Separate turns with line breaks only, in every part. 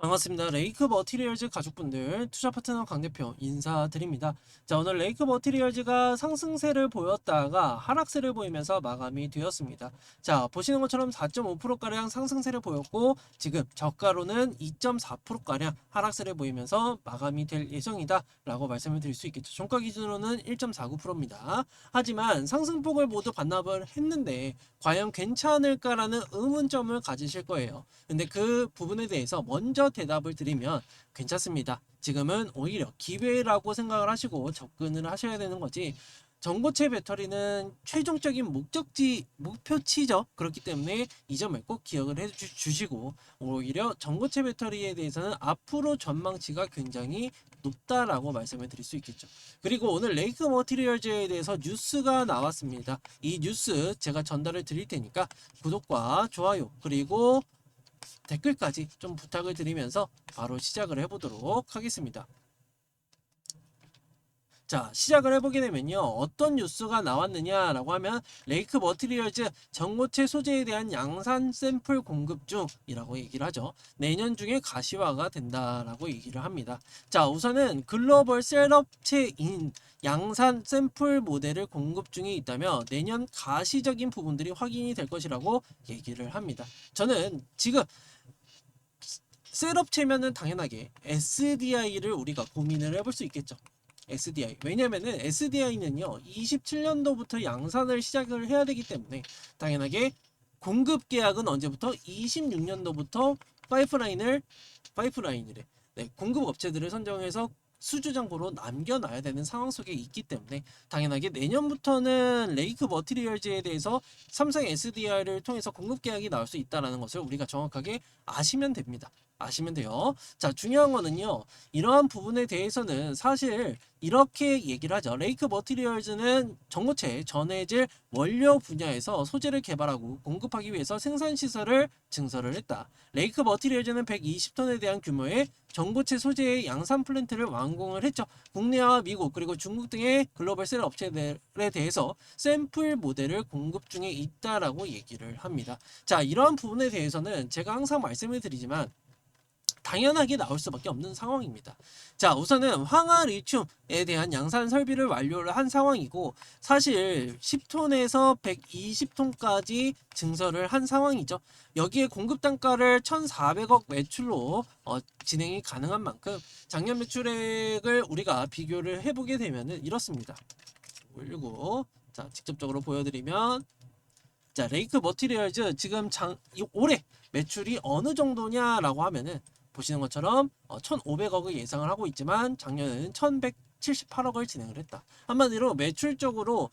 반갑습니다. 레이크 머티리얼즈 가족분들, 투자 파트너 강 대표 인사드립니다. 자, 오늘 레이크 머티리얼즈가 상승세를 보였다가 하락세를 보이면서 마감이 되었습니다. 자, 보시는 것처럼 4.5%가량 상승세를 보였고, 지금 저가로는 2.4%가량 하락세를 보이면서 마감이 될 예정이다 라고 말씀을 드릴 수 있겠죠. 종가 기준으로는 1.49%입니다. 하지만 상승폭을 모두 반납을 했는데 과연 괜찮을까라는 의문점을 가지실 거예요. 근데 그 부분에 대해서 먼저 대답을 드리면 괜찮습니다. 지금은 오히려 기회라고 생각을 하시고 접근을 하셔야 되는 거지. 전고체 배터리는 최종적인 목표치죠. 그렇기 때문에 이 점을 꼭 기억을 해 주시고, 오히려 전고체 배터리에 대해서는 앞으로 전망치가 굉장히 높다라고 말씀을 드릴 수 있겠죠. 그리고 오늘 레이크 머티리얼즈에 대해서 뉴스가 나왔습니다. 이 뉴스 제가 전달을 드릴 테니까 구독과 좋아요 그리고 댓글까지 좀 부탁을 드리면서 바로 시작을 해보도록 하겠습니다. 자, 시작을 해보게 되면요, 어떤 뉴스가 나왔느냐라고 하면 레이크 머티리얼즈 전고체 소재에 대한 양산 샘플 공급 중이라고 얘기를 하죠. 내년 중에 가시화가 된다라고 얘기를 합니다. 자, 우선은 글로벌 셀업체인 양산 샘플 모델을 공급 중에 있다며 내년 가시적인 부분들이 확인이 될 것이라고 얘기를 합니다. 저는 지금 셋업체면은 당연하게 SDI를 우리가 고민을 해볼 수 있겠죠. SDI. 왜냐면은 SDI는요, 27년도부터 양산을 시작을 해야 되기 때문에 당연하게 공급 계약은 언제부터? 26년도부터 파이프라인이래. 네, 공급 업체들을 선정해서 수주장고로 남겨놔야 되는 상황 속에 있기 때문에 당연하게 내년부터는 레이크 머티리얼즈에 대해서 삼성 SDI를 통해서 공급 계약이 나올 수 있다는 것을 우리가 정확하게 아시면 됩니다. 아시면 돼요. 자, 중요한 거는요, 이러한 부분에 대해서는 사실 이렇게 얘기를 하죠. 레이크 머티리얼즈는 전고체, 전해질 원료 분야에서 소재를 개발하고 공급하기 위해서 생산 시설을 증설을 했다. 레이크 머티리얼즈는 120톤에 대한 규모의 전고체 소재의 양산 플랜트를 완공을 했죠. 국내와 미국 그리고 중국 등의 글로벌 셀 업체들에 대해서 샘플 모델을 공급 중에 있다라고 얘기를 합니다. 자, 이러한 부분에 대해서는 제가 항상 말씀을 드리지만 당연하게 나올 수밖에 없는 상황입니다. 자, 우선은 황화 리튬에 대한 양산 설비를 완료를 한 상황이고, 사실 10톤에서 120톤까지 증설을 한 상황이죠. 여기에 공급 단가를 1,400억 매출로 진행이 가능한 만큼 작년 매출액을 우리가 비교를 해보게 되면은 이렇습니다. 올리고, 자, 직접적으로 보여드리면, 자, 레이크 머티리얼즈 지금 올해 매출이 어느 정도냐라고 하면은 보시는 것처럼 1,500억을 예상을 하고 있지만 작년에는 1,178억을 진행을 했다. 한마디로 매출적으로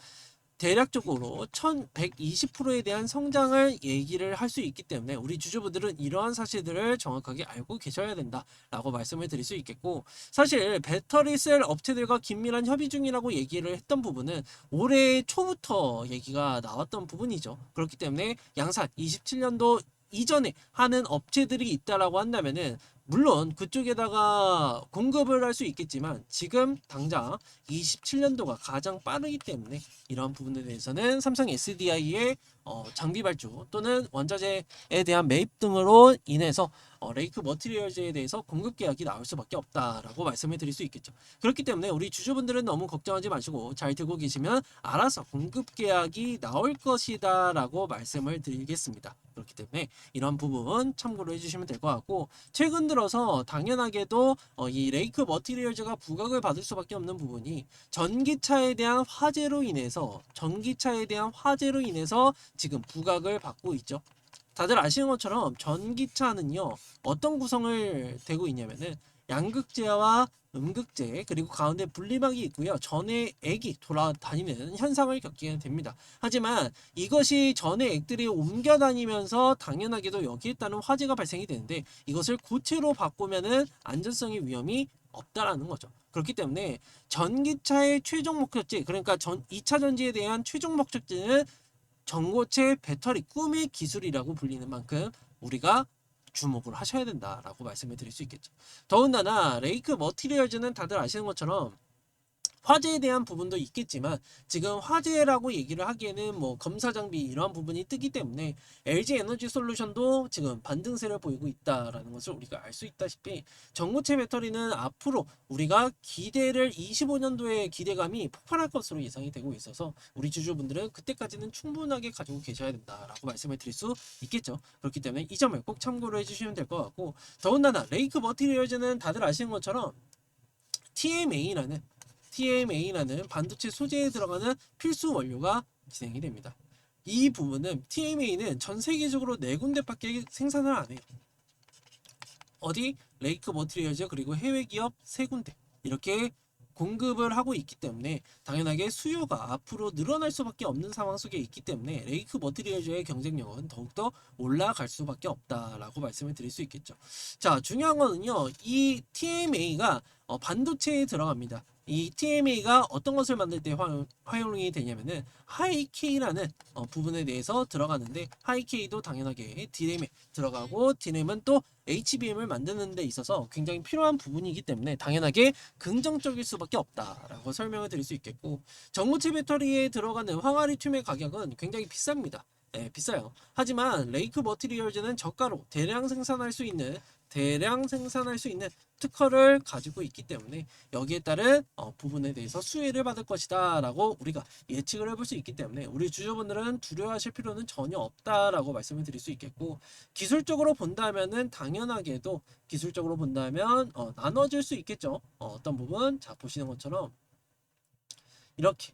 대략적으로 1120%에 대한 성장을 얘기를 할 수 있기 때문에 우리 주주분들은 이러한 사실들을 정확하게 알고 계셔야 된다라고 말씀을 드릴 수 있겠고, 사실 배터리 셀 업체들과 긴밀한 협의 중이라고 얘기를 했던 부분은 올해 초부터 얘기가 나왔던 부분이죠. 그렇기 때문에 양산 27년도 이전에 하는 업체들이 있다라고 한다면은 물론 그쪽에다가 공급을 할 수 있겠지만 지금 당장 27년도가 가장 빠르기 때문에 이러한 부분에 대해서는 삼성 SDI의 장비 발주 또는 원자재에 대한 매입 등으로 인해서 레이크 머티리얼즈에 대해서 공급 계약이 나올 수밖에 없다라고 말씀을 드릴 수 있겠죠. 그렇기 때문에 우리 주주분들은 너무 걱정하지 마시고 잘 듣고 계시면 알아서 공급 계약이 나올 것이다라고 말씀을 드리겠습니다. 그렇기 때문에 이런 부분 참고로 해주시면 될 것 같고, 최근 들어서 당연하게도 이 레이크 머티리얼즈가 부각을 받을 수밖에 없는 부분이 전기차에 대한 화재로 인해서 지금 부각을 받고 있죠. 다들 아시는 것처럼 전기차는요, 어떤 구성을 되고 있냐면은 양극재와 음극재 그리고 가운데 분리막이 있고요. 전해액이 돌아다니는 현상을 겪게 됩니다. 하지만 이것이 전해액들이 옮겨 다니면서 당연하게도 여기에 따른 화재가 발생이 되는데 이것을 고체로 바꾸면은 안전성의 위험이 없다라는 거죠. 그렇기 때문에 전기차의 최종 목적지, 그러니까 2차 전지에 대한 최종 목적지는 전고체 배터리 꿈의 기술이라고 불리는 만큼 우리가 주목을 하셔야 된다라고 말씀을 드릴 수 있겠죠. 더군다나 레이크 머티리얼즈는 다들 아시는 것처럼 화재에 대한 부분도 있겠지만 지금 화재라고 얘기를 하기에는 뭐 검사 장비 이러한 부분이 뜨기 때문에 LG 에너지 솔루션도 지금 반등세를 보이고 있다라는 것을 우리가 알 수 있다시피 전고체 배터리는 앞으로 우리가 기대를 25년도에 기대감이 폭발할 것으로 예상이 되고 있어서 우리 주주분들은 그때까지는 충분하게 가지고 계셔야 된다라고 말씀을 드릴 수 있겠죠. 그렇기 때문에 이 점을 꼭 참고를 해주시면 될 것 같고, 더군다나 레이크 머티리얼즈는 다들 아시는 것처럼 TMA라는 반도체 소재에 들어가는 필수 원료가 진행이 됩니다. 이 부분은 TMA는 전 세계적으로 4군데밖에 생산을 안 해요. 어디? 레이크 머티리얼즈 그리고 해외 기업 3군데 이렇게 공급을 하고 있기 때문에 당연하게 수요가 앞으로 늘어날 수밖에 없는 상황 속에 있기 때문에 레이크 머티리얼즈의 경쟁력은 더욱더 올라갈 수밖에 없다라고 말씀을 드릴 수 있겠죠. 자, 중요한 거는요, 이 TMA가 반도체에 들어갑니다. 이 TMA가 어떤 것을 만들 때 활용이 되냐면은 하이K라는 부분에 대해서 들어가는데, 하이K도 당연하게 D램에 들어가고, D램은 또 HBM을 만드는 데 있어서 굉장히 필요한 부분이기 때문에 당연하게 긍정적일 수밖에 없다라고 설명을 드릴 수 있겠고, 전고체 배터리에 들어가는 황화리튬의 가격은 굉장히 비쌉니다. 네, 비싸요. 하지만 레이크 머티리얼즈는 저가로 대량 생산할 수 있는 특허를 가지고 있기 때문에 여기에 따른 부분에 대해서 수혜를 받을 것이다 라고 우리가 예측을 해볼 수 있기 때문에 우리 주주분들은 두려워하실 필요는 전혀 없다라고 말씀을 드릴 수 있겠고, 기술적으로 본다면은 당연하게도 기술적으로 본다면 나눠질 수 있겠죠. 어떤 부분, 자 보시는 것처럼 이렇게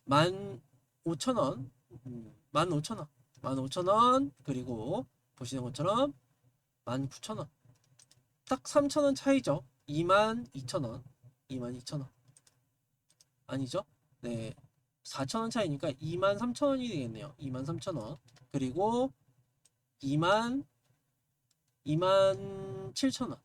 15,000원, 15,000원, 그리고 보시는 것처럼 19,000원, 딱 3,000원 차이죠. 22,000원, 22,000원 아니죠? 네, 4,000원 차이니까 23,000원이 되겠네요. 23,000원. 그리고 27,000원,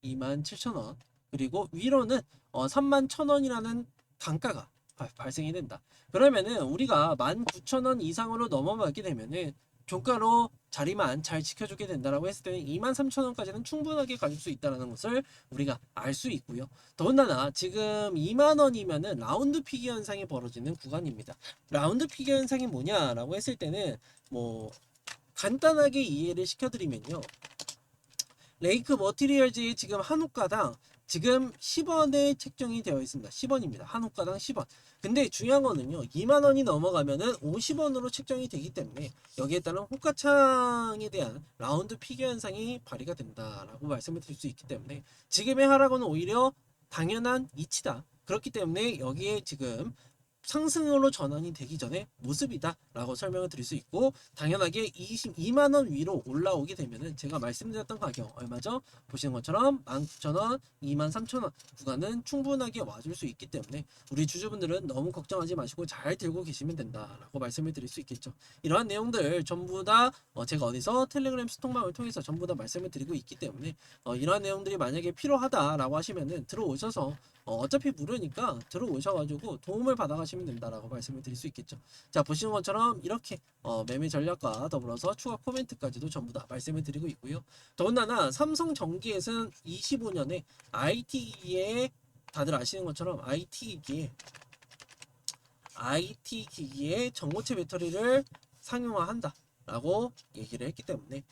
27,000원. 그리고 위로는 31,000원이라는 단가가 발생이 된다. 그러면은 우리가 19,000원 이상으로 넘어가게 되면은 종가로 자리만 잘 지켜주게 된다라고 했을 때는 23,000원까지는 충분하게 가질 수 있다는 것을 우리가 알 수 있고요. 더군다나 지금 2만원이면은 라운드 피겨 현상이 벌어지는 구간입니다. 라운드 피겨 현상이 뭐냐라고 했을 때는 뭐 간단하게 이해를 시켜드리면요, 레이크 머티리얼즈의 지금 한 호가당 지금 10원에 책정이 되어 있습니다. 10원입니다. 한 호가당 10원. 근데 중요한 거는요, 2만원이 넘어가면은 50원으로 책정이 되기 때문에 여기에 따른 호가창에 대한 라운드 피겨 현상이 발휘가 된다라고 말씀을 드릴 수 있기 때문에 지금의 하락은 오히려 당연한 이치다. 그렇기 때문에 여기에 지금 상승으로 전환이 되기 전에 모습이다 라고 설명을 드릴 수 있고, 당연하게 22만원 위로 올라오게 되면은 제가 말씀드렸던 가격 얼마죠? 보시는 것처럼 19,000원, 23,000원 구간은 충분하게 와줄 수 있기 때문에 우리 주주분들은 너무 걱정하지 마시고 잘 들고 계시면 된다 라고 말씀을 드릴 수 있겠죠. 이러한 내용들 전부 다 제가 어디서 텔레그램 스톡방을 통해서 전부 다 말씀을 드리고 있기 때문에 이러한 내용들이 만약에 필요하다 라고 하시면은 들어오셔서 어차피 무료니까 들어오셔가지고 도움을 받아가시면 된다라고 말씀을 드릴 수 있겠죠. 자, 보시는 것처럼 이렇게 매매 전략과 더불어서 추가 코멘트까지도 전부 다 말씀을 드리고 있고요. 더군다나 삼성전기에서는 25년에 IT기기에, 다들 아시는 것처럼 IT 기기에 전고체 배터리를 상용화한다 라고 얘기를 했기 때문에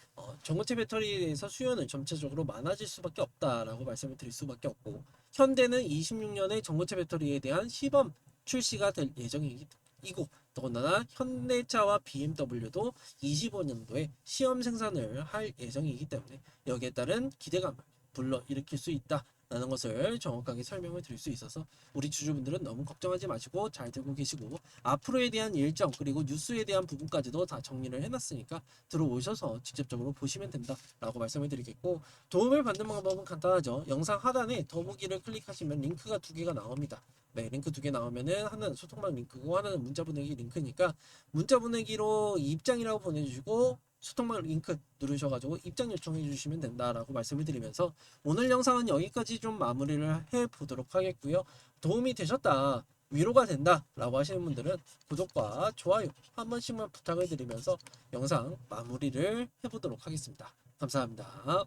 전고체 배터리에 대해서 수요는 점차적으로 많아질 수밖에 없다라고 말씀을 드릴 수밖에 없고, 현대는 26년에 전고체 배터리에 대한 시범 출시가 될 예정이고, 더군다나 현대차와 BMW도 25년도에 시험 생산을 할 예정이기 때문에 여기에 따른 기대감을 불러일으킬 수 있다 라는 것을 정확하게 설명을 드릴 수 있어서 우리 주주분들은 너무 걱정하지 마시고 잘 들고 계시고, 앞으로에 대한 일정 그리고 뉴스에 대한 부분까지도 다 정리를 해놨으니까 들어오셔서 직접적으로 보시면 된다 라고 말씀을 드리겠고, 도움을 받는 방법은 간단하죠. 영상 하단에 더보기를 클릭하시면 링크가 2개가 나옵니다. 네, 링크 2개 나오면은 하나는 소통방 링크고 하나는 문자 보내기 링크니까 문자 보내기로 입장이라고 보내주시고 소통방 링크 누르셔가지고 입장 요청해 주시면 된다라고 말씀을 드리면서 오늘 영상은 여기까지 좀 마무리를 해보도록 하겠고요. 도움이 되셨다, 위로가 된다 라고 하시는 분들은 구독과 좋아요 한 번씩만 부탁을 드리면서 영상 마무리를 해보도록 하겠습니다. 감사합니다.